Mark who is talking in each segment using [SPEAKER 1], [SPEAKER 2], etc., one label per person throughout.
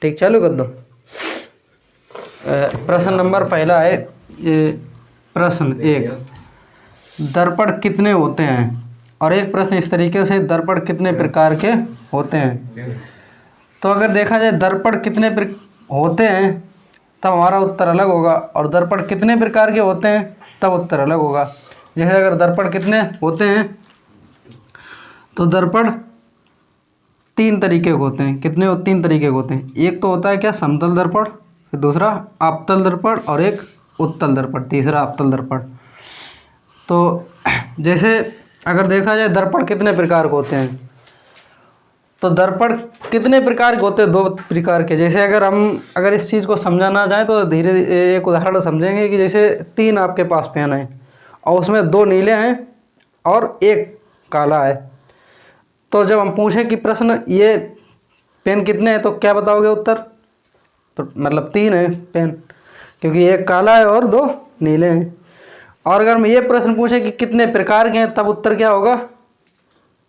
[SPEAKER 1] ठीक, चालू कर दो। प्रश्न नंबर पहला है, प्रश्न 1, दर्पण कितने होते हैं? और एक प्रश्न इस तरीके से, दर्पण कितने प्रकार के होते हैं? तो अगर देखा जाए दर्पण कितने होते हैं तब हमारा उत्तर अलग होगा, और दर्पण कितने प्रकार के होते हैं तब उत्तर अलग होगा। जैसे अगर दर्पण कितने होते हैं तो दर्पण 3 तरीके के होते हैं। कितने? 3 तरीके के होते हैं। एक तो होता है क्या, समतल दर्पण, फिर दूसरा अवतल दर्पण, और एक उत्तल दर्पण, तीसरा अवतल दर्पण। तो जैसे अगर देखा जाए दर्पण कितने प्रकार के होते हैं, तो दर्पण कितने प्रकार के होते हैं? 2 प्रकार के। जैसे अगर इस चीज़ को समझाना चाहें तो धीरे धीरे एक उदाहरण समझेंगे कि जैसे 3 आपके पास पेन है और उसमें 2 नीले हैं और 1 काला है। तो जब हम पूछें कि प्रश्न ये पेन कितने हैं, तो क्या बताओगे उत्तर? तो मतलब 3 है पेन, क्योंकि 1 काला है और 2 नीले हैं। और अगर हम ये प्रश्न पूछें कि कितने प्रकार के हैं, तब उत्तर क्या होगा?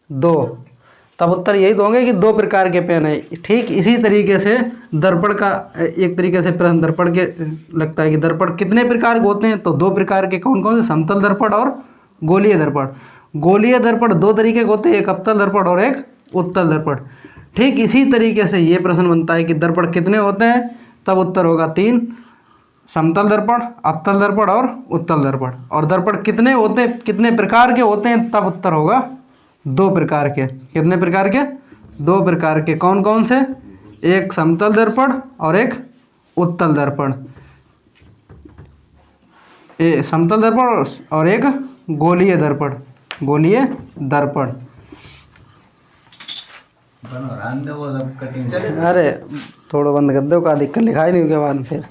[SPEAKER 1] 2। तब उत्तर यही दोगे कि 2 प्रकार के पेन है। ठीक इसी तरीके से दर्पण का एक तरीके से प्रश्न दर्पण के लगता है कि दर्पण कितने प्रकार के होते हैं, तो 2 प्रकार के। कौन कौन से? समतल दर्पण और गोलीय दर्पण। गोलीय दर्पण 2 तरीके के होते हैं, एक अवतल दर्पण और एक उत्तल दर्पण। ठीक इसी तरीके से ये प्रश्न बनता है कि दर्पण कितने होते हैं, तब उत्तर होगा 3, समतल दर्पण, अवतल दर्पण और उत्तल दर्पण। और दर्पण कितने होते हैं, कितने प्रकार के होते हैं, तब उत्तर होगा 2 प्रकार के। कितने प्रकार के? 2 प्रकार के। कौन कौन से? एक समतल दर्पण और एक उत्तल दर्पण। समतल दर्पण और एक गोलीय दर्पण। गोलीय दर्पण। अरे थोड़ा बंद कर दो, का दिक्कत लिखाई नहीं के बाद फिर।